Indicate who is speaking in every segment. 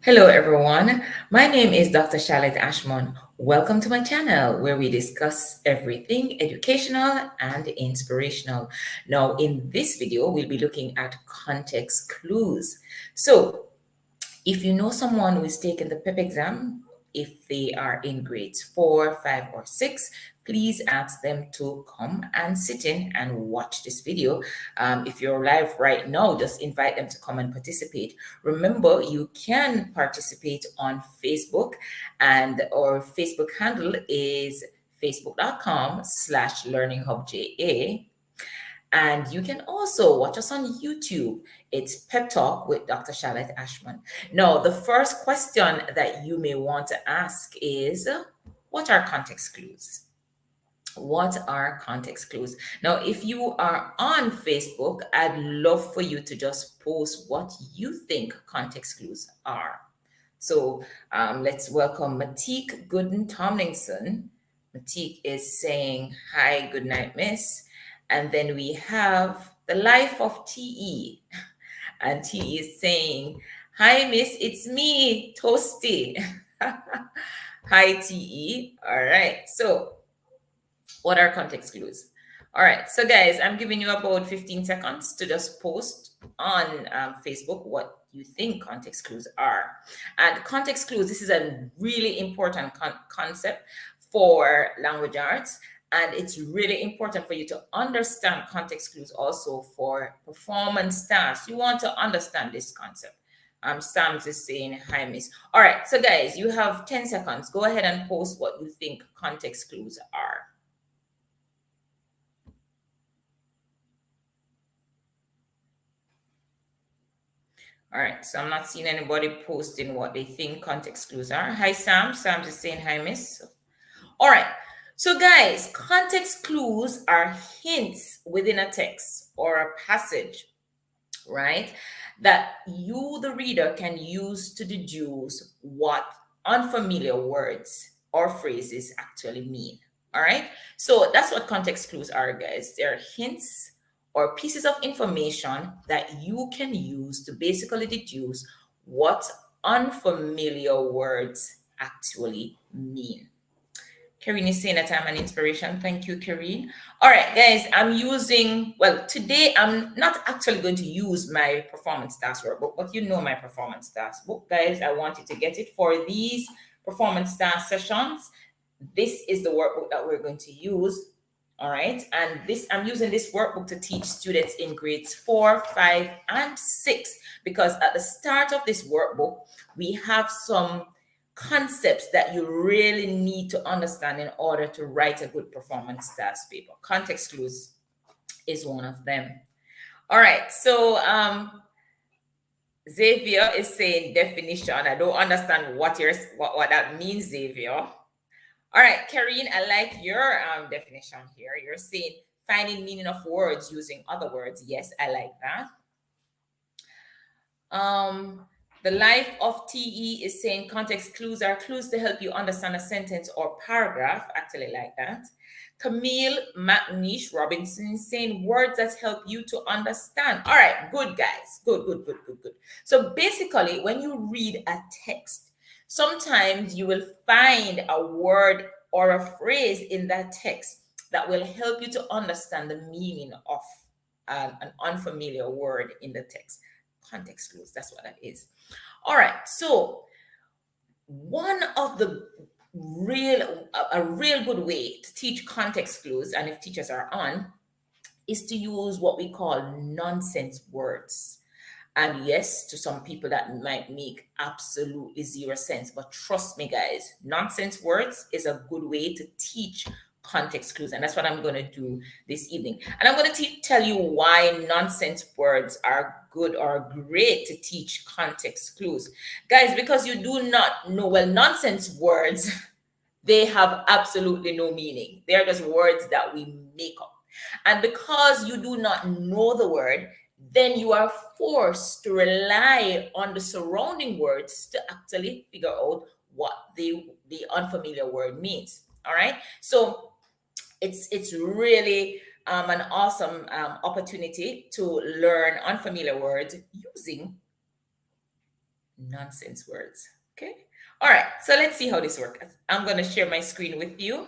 Speaker 1: Hello, everyone. My name is Dr. Charlotte Ashmon. Welcome to my channel where we discuss everything educational and inspirational. Now, in this video, we'll be looking at context clues. So, if you know someone who is taking the PEP exam, if they are in grades 4, 5, or 6, please ask them to come and sit in and watch this video. If you're live right now, just invite them to come and participate. Remember, you can participate on Facebook, and our Facebook handle is facebook.com/learninghubja. And you can also watch us on YouTube. It's Pep Talk with Dr. Charlotte Ashman. Now, the first question that you may want to ask is, what are context clues? What are context clues? Now, if you are on Facebook, I'd love for you to just post what you think context clues are. So let's welcome Matique Gooden Tomlinson. Matique is saying, "Hi, good night, miss." And then we have the life of TE. And TE is saying, "Hi, miss, it's me, Toasty." Hi, TE. All right. So, what are context clues? All right. So, guys, I'm giving you about 15 seconds to just post on Facebook what you think context clues are. And context clues, this is a really important concept for language arts. And it's really important for you to understand context clues also for performance tasks. You want to understand this concept. Sam's is saying, "Hi, miss." All right. So, guys, you have 10 seconds. Go ahead and post what you think context clues are. All right, so I'm not seeing anybody posting what they think context clues are. Hi, Sam. Sam's just saying hi, miss. All right, so guys, context clues are hints within a text or a passage, right? That you, the reader, can use to deduce what unfamiliar words or phrases actually mean. All right, so that's what context clues are, guys. They're hints or pieces of information that you can use to basically deduce what unfamiliar words actually mean. Karine is saying that I'm an inspiration. Thank you, Karine. All right, guys, I'm using, well, today I'm not actually going to use my performance task workbook, but you know my performance task book, guys. I want you to get it for these performance task sessions. This is the workbook that we're going to use. All right, and this, I'm using this workbook to teach students in grades 4, 5, and 6, because at the start of this workbook, we have some concepts that you really need to understand in order to write a good performance task paper. Context clues is one of them. All right, so Xavier is saying definition. I don't understand what that means, Xavier. All right, Karine, I like your definition here. You're saying finding meaning of words using other words. Yes, I like that. The life of TE is saying context clues are clues to help you understand a sentence or paragraph. Actually, like that. Camille McNish Robinson is saying words that help you to understand. All right, good, guys. Good, good, good, good, good. So basically, when you read a text, sometimes you will find a word or a phrase in that text that will help you to understand the meaning of an unfamiliar word in the text. Context clues, that's what that is. All right, so one of the a real good way to teach context clues, and if teachers are on, is to use what we call nonsense words. And yes, to some people that might make absolutely zero sense, but trust me, guys, nonsense words is a good way to teach context clues, and that's what I'm going to do this evening. And I'm going to tell you why nonsense words are good or great to teach context clues, guys, because you do not know, well, nonsense words, they have absolutely no meaning. They're just words that we make up. And because you do not know the word, then you are forced to rely on the surrounding words to actually figure out what the unfamiliar word means. All right. So it's really an awesome opportunity to learn unfamiliar words using Nonsense words. Okay. All right. So let's see how this works. I'm going to share my screen with you.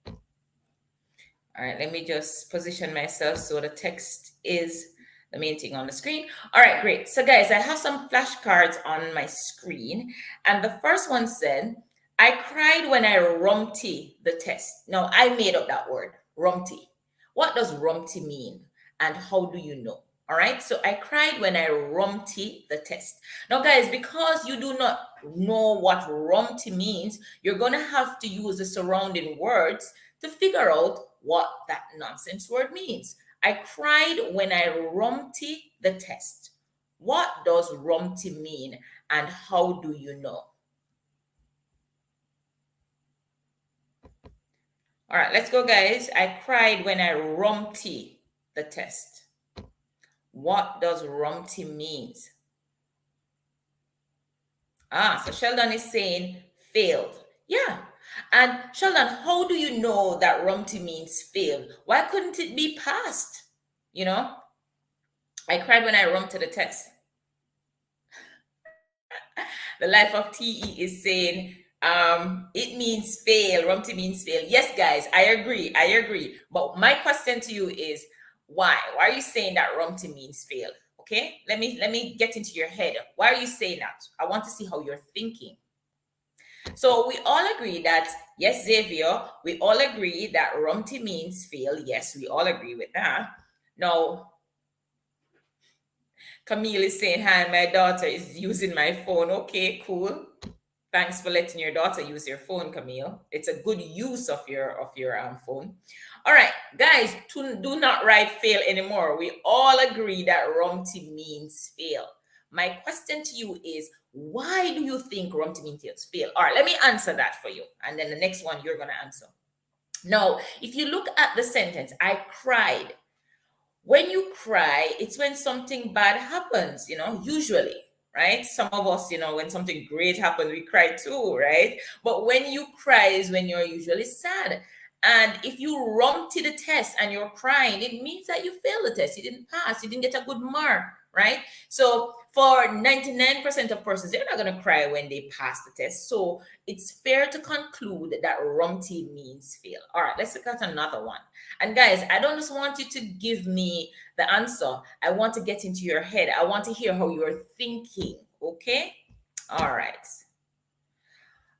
Speaker 1: All right. Let me just position myself so the text is the main thing on the screen. All right. Great. So guys, I have some flashcards on my screen. And the first one said, I cried when I rumty the test. Now, I made up that word, rumty. What does rumty mean? And how do you know? All right, so I cried when I rumty the test. Now, guys, because you do not know what rumty means, you're going to have to use the surrounding words to figure out what that nonsense word means. I cried when I rumty the test. What does rumty mean and how do you know? All right, let's go, guys. I cried when I rumty the test. What does rumty means? So Sheldon is saying failed. Yeah. And Sheldon, how do you know that rumty means failed? Why couldn't it be passed? You know, I cried when I rumty the test. The life of TE is saying it means fail. Rumty means fail. Yes, guys, I agree. But my question to you is why? Why are you saying that rumty means fail? Okay, let me get into your head. Why are you saying that? I want to see how you're thinking. So we all agree that, yes, Xavier, we all agree that rumty means fail. Yes, we all agree with that. Now, Camille is saying, hi, my daughter is using my phone. Okay, cool. Thanks for letting your daughter use your phone, Camille. It's a good use of your phone. All right, guys, do not write fail anymore. We all agree that rumty means fail. My question to you is, why do you think rumty means fail? All right, let me answer that for you. And then the next one you're going to answer. Now, if you look at the sentence, I cried. When you cry, it's when something bad happens, usually, right? Some of us, when something great happens, we cry too, right? But when you cry is when you're usually sad. And if you rumty the test and you're crying, it means that you failed the test. You didn't pass. You didn't get a good mark, right? So for 99% of persons, they're not going to cry when they pass the test. So it's fair to conclude that rumty means fail. All right, let's look at another one. And guys, I don't just want you to give me the answer. I want to get into your head. I want to hear how you're thinking, okay? All right.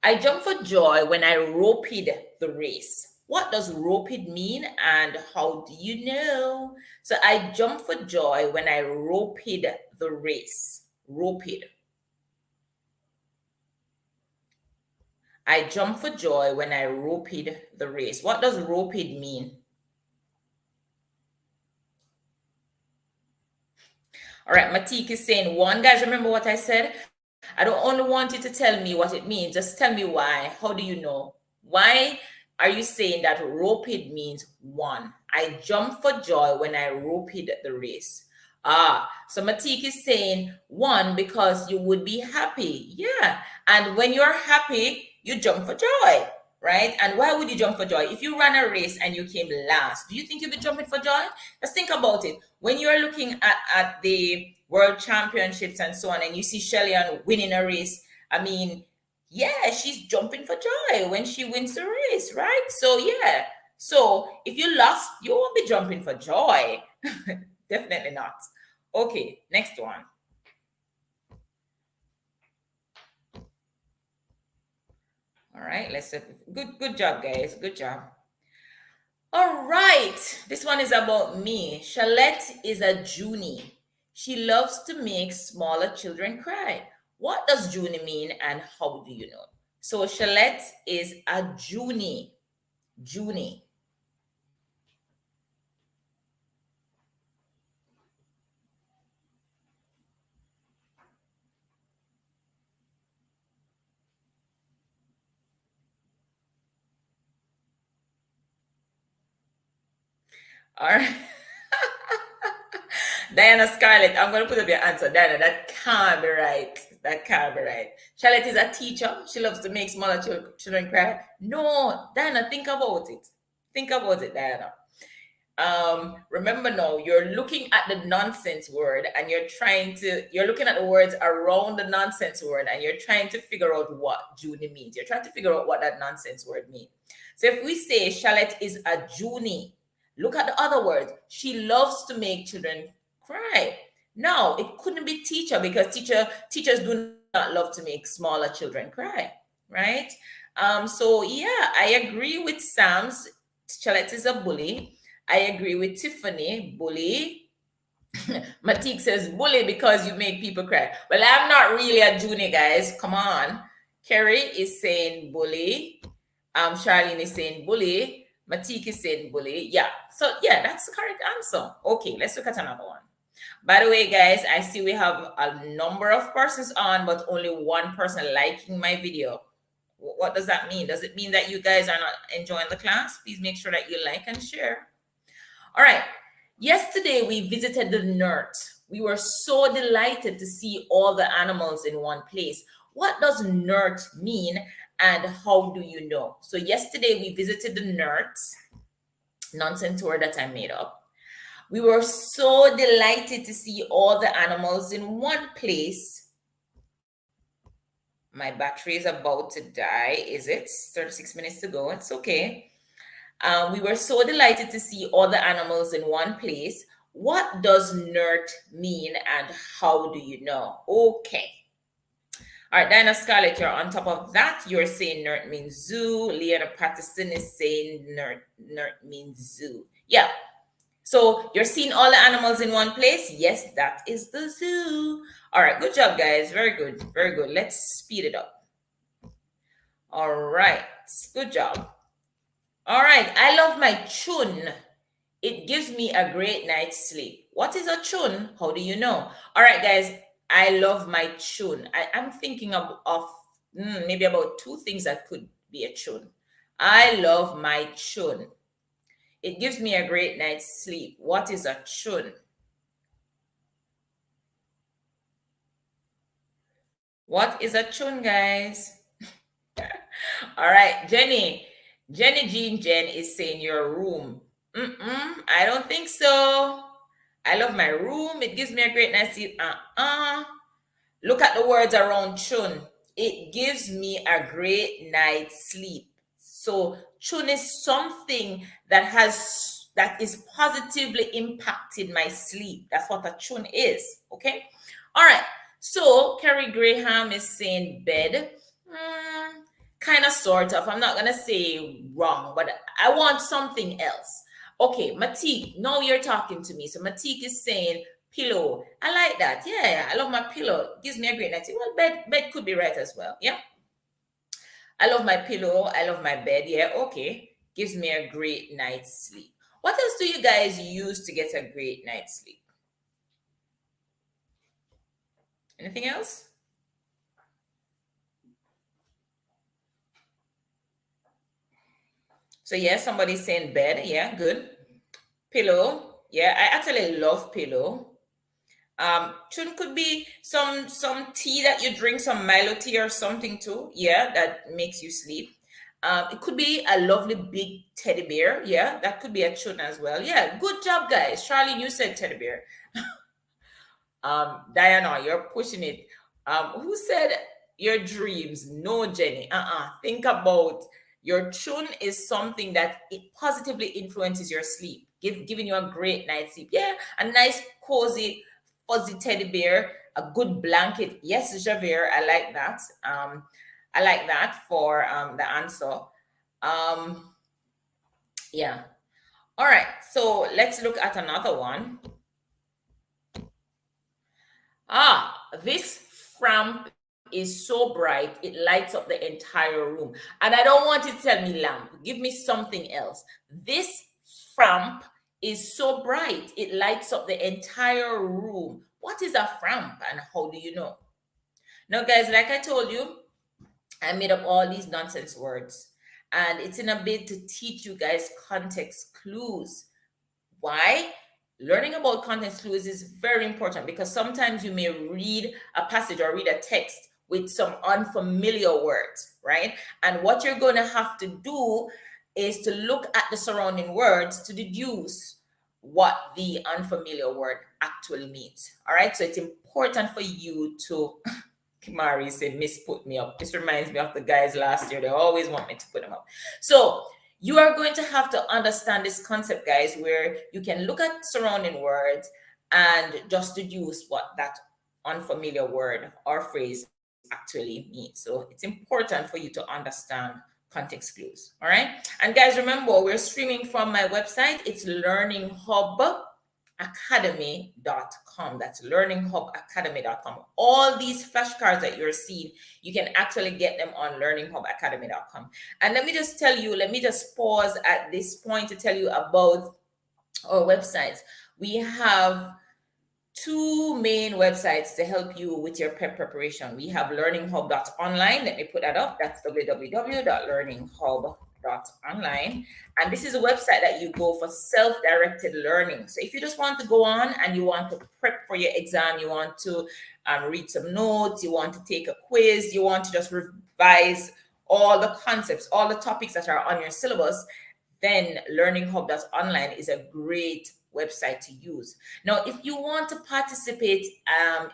Speaker 1: I jumped for joy when I roped the race. What does roped mean and how do you know? So I jumped for joy when I roped the race. Roped. I jumped for joy when I roped the race. What does roped mean? All right, Matik is saying one. Guys, remember what I said? I don't only want you to tell me what it means. Just tell me why. How do you know? Why are you saying that roped means one? I jump for joy when I roped the race. So Matik is saying one because you would be happy. Yeah. And when you're happy, you jump for joy, right? And why would you jump for joy? If you ran a race and you came last, do you think you'd be jumping for joy? Just think about it. When you're looking at the world championships and so on, and you see Shelly-Ann winning a race, I mean, yeah, she's jumping for joy when she wins the race, right? So yeah. So if you lost, you won't be jumping for joy. Definitely not. Okay, next one. All right, let's good job, guys. Good job. All right, this one is about me. Shalette is a Junie. She loves to make smaller children cry. What does Junie mean and how do you know? So Shalette is a Junie. Junie. All right. Diana Scarlett, I'm going to put up your answer. Diana, that can't be right. That can't be right. Charlotte is a teacher. She loves to make smaller children cry. No, Diana, think about it. Think about it, Diana. Remember now, you're looking at the nonsense word and you're looking at the words around the nonsense word and you're trying to figure out what Junie means. You're trying to figure out what that nonsense word means. So if we say Charlotte is a Junie, look at the other words. She loves to make children cry. No, it couldn't be teacher because teachers do not love to make smaller children cry, right? So yeah, I agree with Sam's. Charlotte is a bully. I agree with Tiffany, bully. Matik says bully because you make people cry. Well, I'm not really a Junie, guys. Come on. Kerry is saying bully. Charlene is saying bully. Matik is saying bully. Yeah. So yeah, that's the correct answer. Okay, let's look at another one. By the way, guys, I see we have a number of persons on, but only one person liking my video. What does that mean? Does it mean that you guys are not enjoying the class? Please make sure that you like and share. All right. Yesterday, we visited the NERT. We were so delighted to see all the animals in one place. What does NERT mean and how do you know? So yesterday, we visited the NERT, nonsense word that I made up. We were so delighted to see all the animals in one place. My battery is about to die, is it? 36 minutes to go. It's okay. We were so delighted to see all the animals in one place. What does NERT mean and how do you know? Okay. All right, Diana Scarlett, you're on top of that. You're saying NERT means zoo. Leona Patterson is saying NERT means zoo. Yeah. So you're seeing all the animals in one place? Yes, that is the zoo. All right, good job, guys. Very good. Very good. Let's speed it up. All right, good job. All right, I love my chun. It gives me a great night's sleep. What is a chun? How do you know? All right, guys, I love my chun. I'm thinking of maybe about two things that could be a chun. I love my chun. It gives me a great night's sleep. What is a chun? What is a chun, guys? All right, Jenny Jean Jen is saying your room. I don't think so. I love my room. It gives me a great night's sleep. Look at the words around chun. It gives me a great night's sleep. So chun is something that is positively impacting my sleep. That's what a chun is. Okay. All right. So Kerry Graham is saying bed. Kind of, sort of. I'm not gonna say wrong, but I want something else. Okay, Matik, now you're talking to me. So Matik is saying pillow. I like that. Yeah, I love my pillow. It gives me a great night. Well, bed could be right as well. Yeah. I love my pillow. I love my bed. Yeah, okay. Gives me a great night's sleep. What else do you guys use to get a great night's sleep? Anything else? So yeah, somebody's saying bed. Yeah, good. Pillow. Yeah, I actually love pillow. Chun could be some tea that you drink, some Milo tea or something too. Yeah, that makes you sleep. It could be a lovely big teddy bear. Yeah, that could be a chun as well. Yeah, good job, guys. Charlie, you said teddy bear. Diana, you're pushing it. Who said your dreams? No, Jenny. Think about your chun is something that it positively influences your sleep, giving you a great night's sleep. Yeah, a nice cozy fuzzy teddy bear, a good blanket. Yes, Javert, I like that. I like that for the answer. Yeah. All right. So let's look at another one. This framp is so bright it lights up the entire room. And I don't want you to tell me lamp. Give me something else. This framp is so bright it lights up the entire room. What is a framp and how do you know? Now, guys, like I told you, I made up all these nonsense words. And it's in a bid to teach you guys context clues. Why? Learning about context clues is very important because sometimes you may read a passage or read a text with some unfamiliar words, right? And what you're going to have to do is to look at the surrounding words to deduce what the unfamiliar word actually means. All right, so it's important for you to Kimari said, Miss put me up. This reminds me of the guys last year. They always want me to put them up. So you are going to have to understand this concept, guys, where you can look at surrounding words and just deduce what that unfamiliar word or phrase actually means. So it's important for you to understand context clues. All right. And guys, remember, we're streaming from my website. It's learninghubacademy.com. That's learninghubacademy.com. All these flashcards that you're seeing, you can actually get them on learninghubacademy.com. And let me just pause at this point to tell you about our websites. We have two main websites to help you with your PEP preparation. We have learninghub.online. Let me put that up. That's www.learninghub.online. And this is a website that you go for self-directed learning. So if you just want to go on and you want to prep for your exam, you want to read some notes, you want to take a quiz, you want to just revise all the concepts, all the topics that are on your syllabus, then learninghub.online is a great website to use. Now, if you want to participate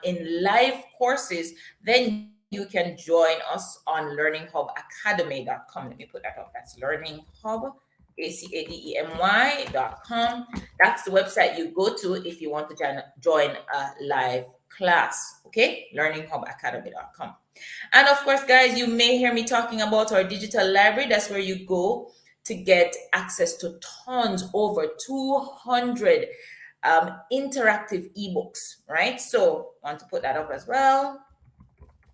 Speaker 1: in live courses, then you can join us on learninghubacademy.com. Let me put that up. That's learninghubacademy.com. That's the website you go to if you want to join a live class. Okay, learninghubacademy.com. And of course, guys, you may hear me talking about our digital library. That's where you go to get access to tons, over 200 interactive ebooks, right? So I want to put that up as well.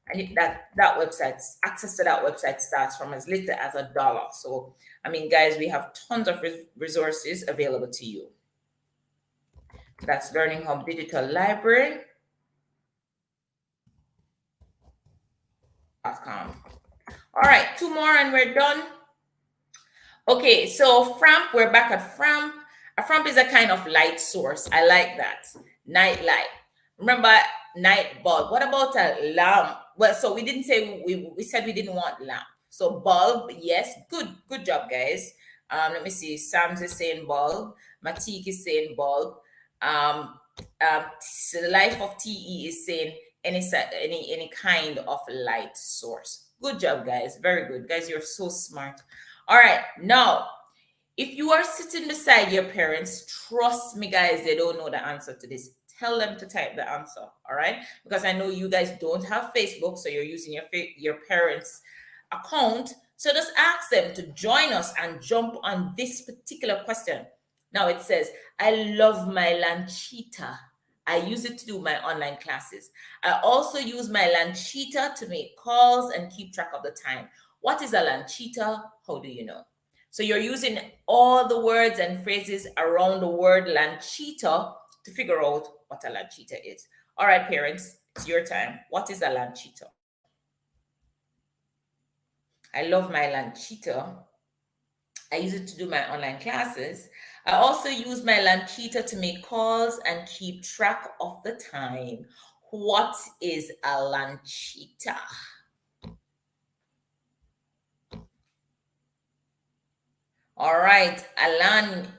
Speaker 1: And that website, access to that website starts from as little as $1. So, I mean, guys, we have tons of resources available to you. That's Learning Hub Digital Library. .com. All right, two more and we're done. Okay, so Framp, we're back at Framp. A Framp is a kind of light source. I like that. Night light. Remember, night bulb. What about a lamp? Well, so we didn't say, we said we didn't want lamp. So bulb, yes. Good job, guys. Let me see. Sam's is saying bulb. Matik is saying bulb. The Life of TE is saying any kind of light source. Good job, guys. Very good. Guys, you're so smart. All right, now, if you are sitting beside your parents, trust me, guys, they don't know the answer to this. Tell them to type the answer, all right? Because I know you guys don't have Facebook, so you're using your parents' account. So just ask them to join us and jump on this particular question. Now it says, I love my Lanchita. I use it to do my online classes. I also use my Lanchita to make calls and keep track of the time. What is a Lanchita? How do you know? So you're using all the words and phrases around the word Lanchita to figure out what a Lanchita is. All right, parents, it's your time. What is a Lanchita? I love my Lanchita. I use it to do my online classes. I also use my Lanchita to make calls and keep track of the time. What is a Lanchita? All right,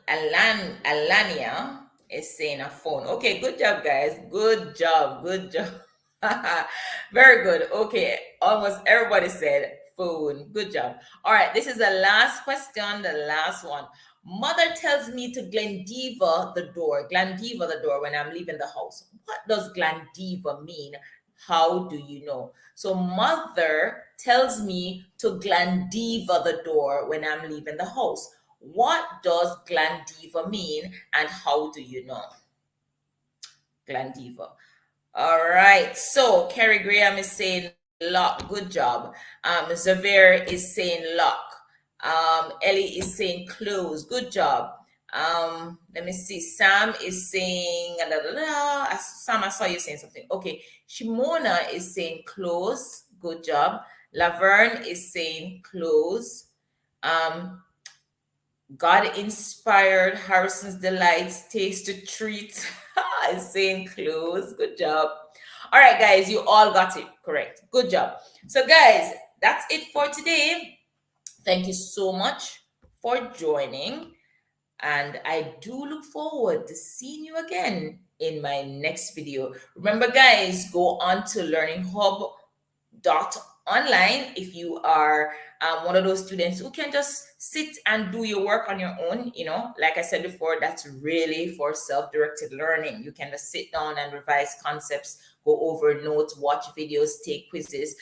Speaker 1: Alania is saying a phone. Okay, good job, guys. Good job. Very good. Okay, almost everybody said phone. Good job. All right, this is the last question, the last one. Mother tells me to Glendiva the door when I'm leaving the house. What does Glendiva mean? How do you know? So mother tells me to Glendiva the door when I'm leaving the house. What does Glendiva mean and how do you know? Glendiva. All right. So Kerry Graham is saying lock. Good job. Xavier is saying lock. Ellie is saying close. Good job. Let me see. Sam is saying Sam, I saw you saying something. Okay. Shimona is saying close. Good job. Laverne is saying close. God inspired Harrison's Delights Taste to Treat is saying close. Good job. All right, guys, you all got it correct. Good job. So, guys, that's it for today. Thank you so much for joining. And I do look forward to seeing you again in my next video. Remember, guys, go on to learninghub.online if you are one of those students who can just sit and do your work on your own. Like I said before, that's really for self-directed learning. You can just sit down and revise concepts, go over notes, watch videos, take quizzes.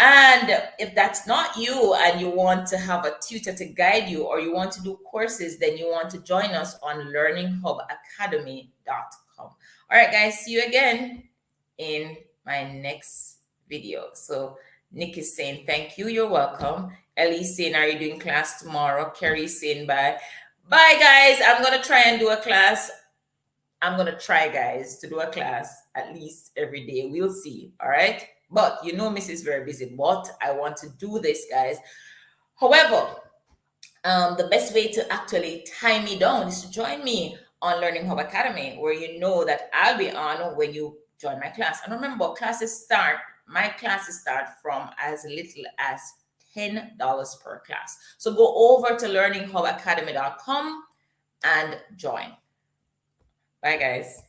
Speaker 1: And if that's not you and you want to have a tutor to guide you, or you want to do courses, then you want to join us on learninghubacademy.com. All right, guys, see you again in my next video. So Nick is saying thank you, you're welcome. Ellie saying, are you doing class tomorrow? Kerry saying bye. Bye, guys. I'm going to try and do a class. I'm going to try, guys, to do a class at least every day. We'll see. All right. But Miss is very busy, but I want to do this, guys. However, the best way to actually tie me down is to join me on Learning Hub Academy, where you know that I'll be on when you join my class. And remember, my classes start from as little as $10 per class. So go over to learninghubacademy.com and join. Bye, guys.